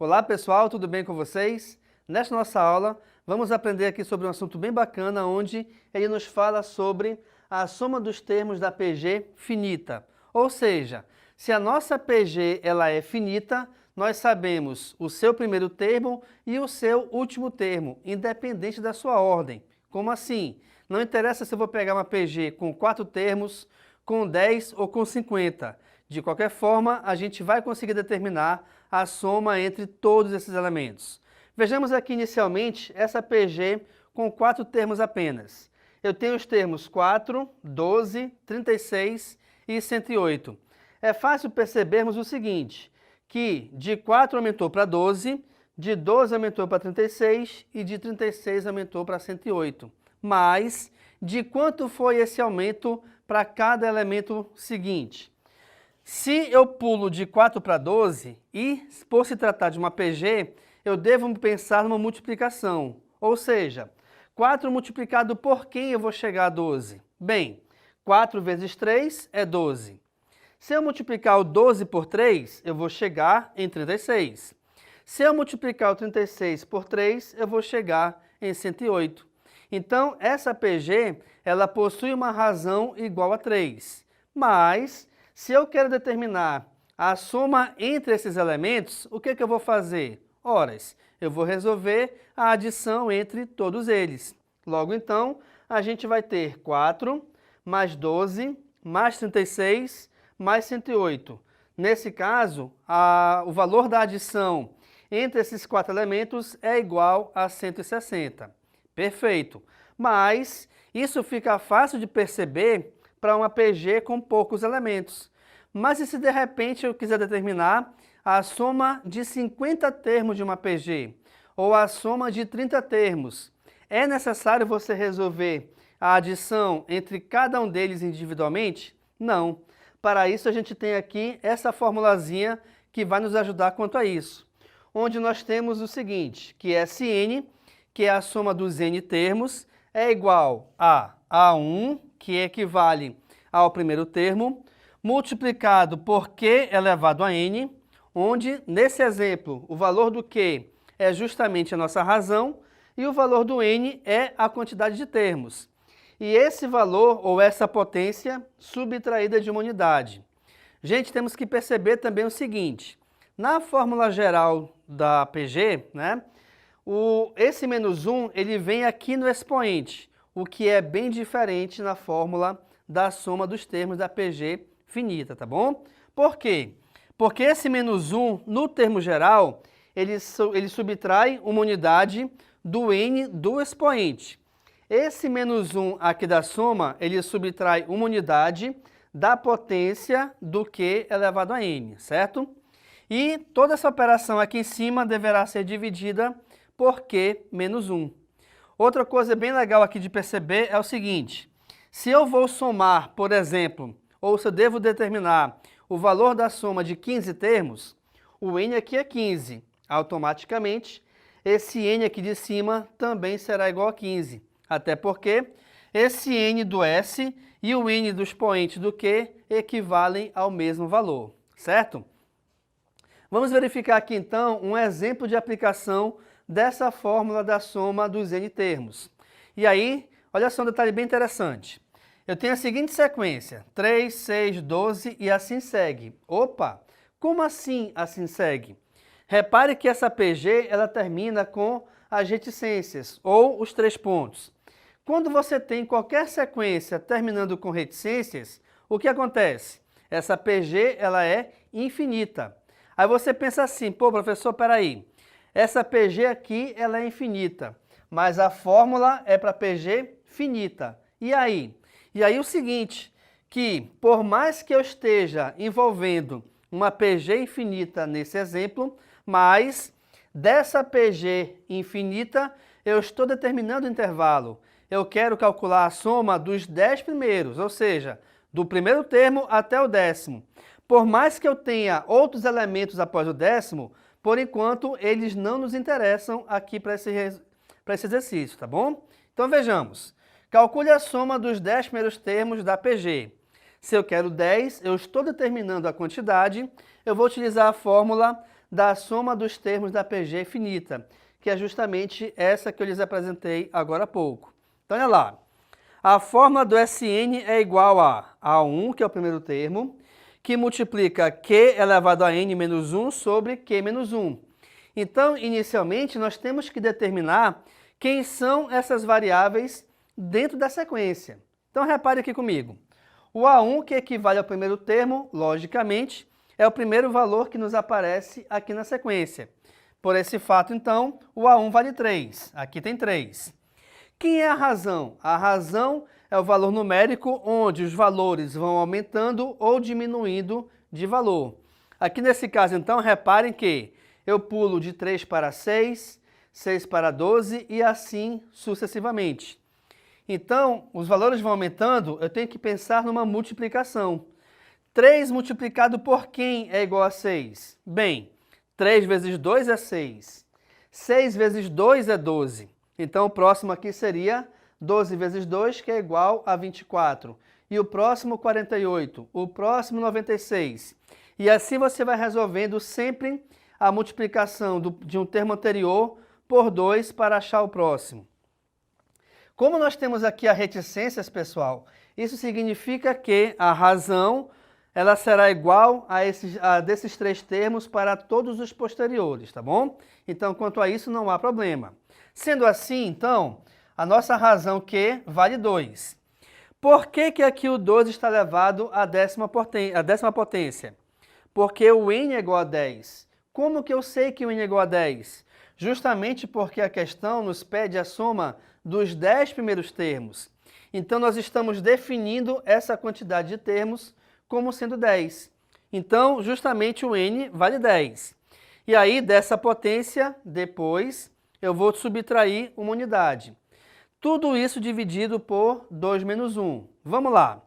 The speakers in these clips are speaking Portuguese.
Olá pessoal, tudo bem com vocês? Nesta nossa aula, vamos aprender aqui sobre um assunto bem bacana, onde ele nos fala sobre a soma dos termos da PG finita. Ou seja, se a nossa PG ela é finita, nós sabemos o seu primeiro termo e o seu último termo, independente da sua ordem. Como assim? Não interessa se eu vou pegar uma PG com 4 termos, com 10 ou com 50. De qualquer forma, a gente vai conseguir determinar a soma entre todos esses elementos. Vejamos aqui inicialmente essa PG com 4 termos apenas. Eu tenho os termos 4, 12, 36 e 108. É fácil percebermos o seguinte, que de 4 aumentou para 12, de 12 aumentou para 36 e de 36 aumentou para 108. Mas, de quanto foi esse aumento para cada elemento seguinte? Se eu pulo de 4 para 12 e, por se tratar de uma PG, eu devo pensar numa multiplicação. Ou seja, 4 multiplicado por quem eu vou chegar a 12? Bem, 4 vezes 3 é 12. Se eu multiplicar o 12 por 3, eu vou chegar em 36. Se eu multiplicar o 36 por 3, eu vou chegar em 108. Então, essa PG, ela possui uma razão igual a 3. Mas, se eu quero determinar a soma entre esses elementos, o que eu vou fazer? Ora, eu vou resolver a adição entre todos eles. Logo, então, a gente vai ter 4 mais 12 mais 36 mais 108. Nesse caso, o valor da adição entre esses 4 elementos é igual a 160. Perfeito. Mas isso fica fácil de perceber para uma PG com poucos elementos. Mas e se de repente eu quiser determinar a soma de 50 termos de uma PG, ou a soma de 30 termos? É necessário você resolver a adição entre cada um deles individualmente? Não. Para isso a gente tem aqui essa formulazinha que vai nos ajudar quanto a isso. Onde nós temos o seguinte, que Sn, que é a soma dos n termos, é igual a A1, que equivale ao primeiro termo, multiplicado por Q elevado a n, onde, nesse exemplo, o valor do Q é justamente a nossa razão e o valor do n é a quantidade de termos. E esse valor, ou essa potência, subtraída de uma unidade. Gente, temos que perceber também o seguinte, na fórmula geral da PG, né, esse menos 1 ele vem aqui no expoente, o que é bem diferente na fórmula da soma dos termos da PG finita, tá bom? Por quê? Porque esse menos 1, no termo geral, ele subtrai uma unidade do n do expoente. Esse menos 1 aqui da soma, ele subtrai uma unidade da potência do Q elevado a n, certo? E toda essa operação aqui em cima deverá ser dividida por Q menos 1. Outra coisa bem legal aqui de perceber é o seguinte, se eu vou somar, por exemplo, ou se eu devo determinar o valor da soma de 15 termos, o n aqui é 15. Automaticamente, esse n aqui de cima também será igual a 15. Até porque esse n do S e o n do expoente do Q equivalem ao mesmo valor, certo? Vamos verificar aqui então um exemplo de aplicação dessa fórmula da soma dos n termos. E aí, olha só um detalhe bem interessante. Eu tenho a seguinte sequência, 3, 6, 12 e assim segue. Opa, como assim segue? Repare que essa PG ela termina com as reticências, ou os 3 pontos. Quando você tem qualquer sequência terminando com reticências, o que acontece? Essa PG ela é infinita. Aí você pensa assim, pô professor, peraí, essa PG aqui ela é infinita, mas a fórmula é para PG finita. E aí? E aí o seguinte, que por mais que eu esteja envolvendo uma PG infinita nesse exemplo, mas dessa PG infinita eu estou determinando o intervalo. Eu quero calcular a soma dos 10 primeiros, ou seja, do primeiro termo até o 10º. Por mais que eu tenha outros elementos após o 10º, por enquanto eles não nos interessam aqui para esse exercício, tá bom? Então vejamos. Calcule a soma dos 10 primeiros termos da PG. Se eu quero 10, eu estou determinando a quantidade, eu vou utilizar a fórmula da soma dos termos da PG finita, que é justamente essa que eu lhes apresentei agora há pouco. Então, olha lá. A fórmula do SN é igual a A1, que é o primeiro termo, que multiplica Q elevado a N menos 1 sobre Q menos 1. Então, inicialmente, nós temos que determinar quem são essas variáveis dentro da sequência. Então, repare aqui comigo. O A1, que equivale ao primeiro termo, logicamente, é o primeiro valor que nos aparece aqui na sequência. Por esse fato, então, o A1 vale 3. Aqui tem 3. Quem é a razão? A razão é o valor numérico onde os valores vão aumentando ou diminuindo de valor. Aqui nesse caso, então, reparem que eu pulo de 3 para 6, 6 para 12 e assim sucessivamente. Então, os valores vão aumentando, eu tenho que pensar numa multiplicação. 3 multiplicado por quem é igual a 6? Bem, 3 vezes 2 é 6. 6 vezes 2 é 12. Então, o próximo aqui seria 12 vezes 2, que é igual a 24. E o próximo, 48. O próximo, 96. E assim você vai resolvendo sempre a multiplicação de um termo anterior por 2 para achar o próximo. Como nós temos aqui a reticências, pessoal, isso significa que a razão ela será igual a desses 3 termos para todos os posteriores, tá bom? Então, quanto a isso, não há problema. Sendo assim, então, a nossa razão Q vale 2. Por que aqui o 12 está elevado à décima potência? Porque o n é igual a 10. Como que eu sei que o n é igual a 10? Justamente porque a questão nos pede a soma dos 10 primeiros termos. Então, nós estamos definindo essa quantidade de termos como sendo 10. Então, justamente o n vale 10. E aí, dessa potência, depois, eu vou subtrair uma unidade. Tudo isso dividido por 2 menos 1. Vamos lá.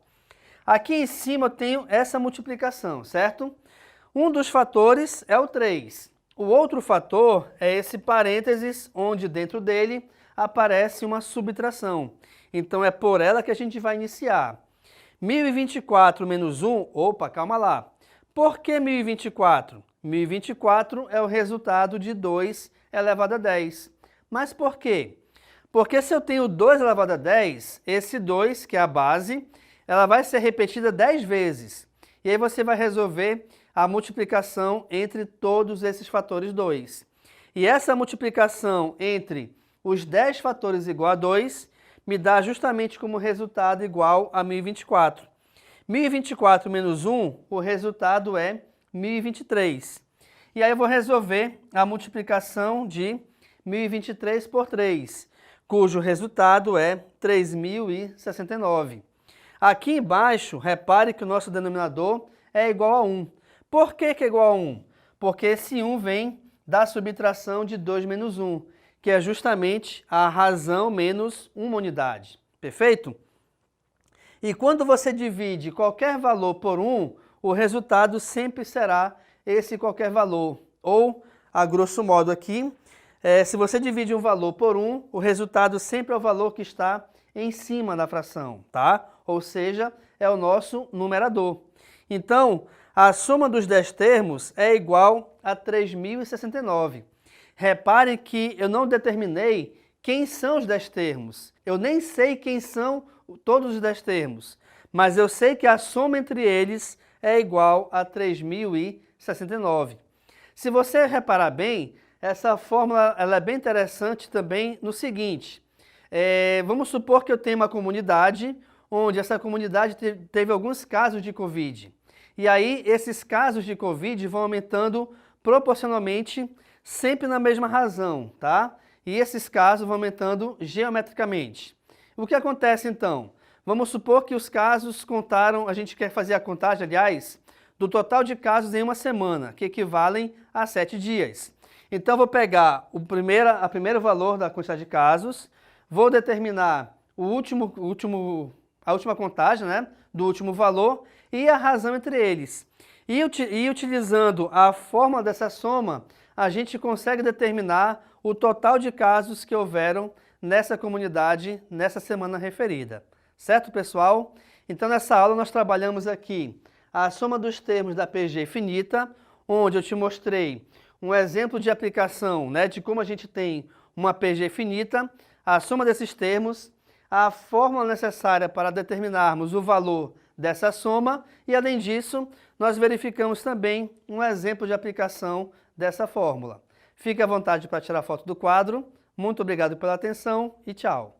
Aqui em cima eu tenho essa multiplicação, certo? Um dos fatores é o 3. O outro fator é esse parênteses, onde dentro dele aparece uma subtração. Então, é por ela que a gente vai iniciar. 1024 menos 1, opa, calma lá. Por que 1024? 1024 é o resultado de 2 elevado a 10. Mas por quê? Porque se eu tenho 2 elevado a 10, esse 2, que é a base, ela vai ser repetida 10 vezes. E aí você vai resolver a multiplicação entre todos esses fatores 2. E essa multiplicação entre os 10 fatores igual a 2 me dá justamente como resultado igual a 1024. 1024 menos 1, o resultado é 1023. E aí eu vou resolver a multiplicação de 1023 por 3, cujo resultado é 3069. Aqui embaixo, repare que o nosso denominador é igual a 1. Por que é igual a 1? Porque esse 1 vem da subtração de 2 menos 1, que é justamente a razão menos uma unidade. Perfeito? E quando você divide qualquer valor por 1, o resultado sempre será esse qualquer valor. Ou, a grosso modo aqui, se você divide um valor por 1, o resultado sempre é o valor que está em cima da fração, tá? Ou seja, é o nosso numerador. Então, a soma dos 10 termos é igual a 3069. Reparem que eu não determinei quem são os 10 termos. Eu nem sei quem são todos os 10 termos, mas eu sei que a soma entre eles é igual a 3069. Se você reparar bem, essa fórmula ela é bem interessante também no seguinte. Vamos supor que eu tenho uma comunidade, onde essa comunidade teve alguns casos de Covid. E aí, esses casos de Covid vão aumentando proporcionalmente, sempre na mesma razão, tá? E esses casos vão aumentando geometricamente. O que acontece então? Vamos supor que os casos contaram, a gente quer fazer a contagem, aliás, do total de casos em uma semana, que equivalem a 7 dias. Então, vou pegar o primeiro valor da quantidade de casos, vou determinar a última contagem, né, do último valor e a razão entre eles. E utilizando a fórmula dessa soma, a gente consegue determinar o total de casos que houveram nessa comunidade, nessa semana referida. Certo, pessoal? Então, nessa aula nós trabalhamos aqui a soma dos termos da PG finita, onde eu te mostrei um exemplo de aplicação, né, de como a gente tem uma PG finita, a soma desses termos, a fórmula necessária para determinarmos o valor dessa soma e, além disso, nós verificamos também um exemplo de aplicação dessa fórmula. Fique à vontade para tirar foto do quadro. Muito obrigado pela atenção e tchau!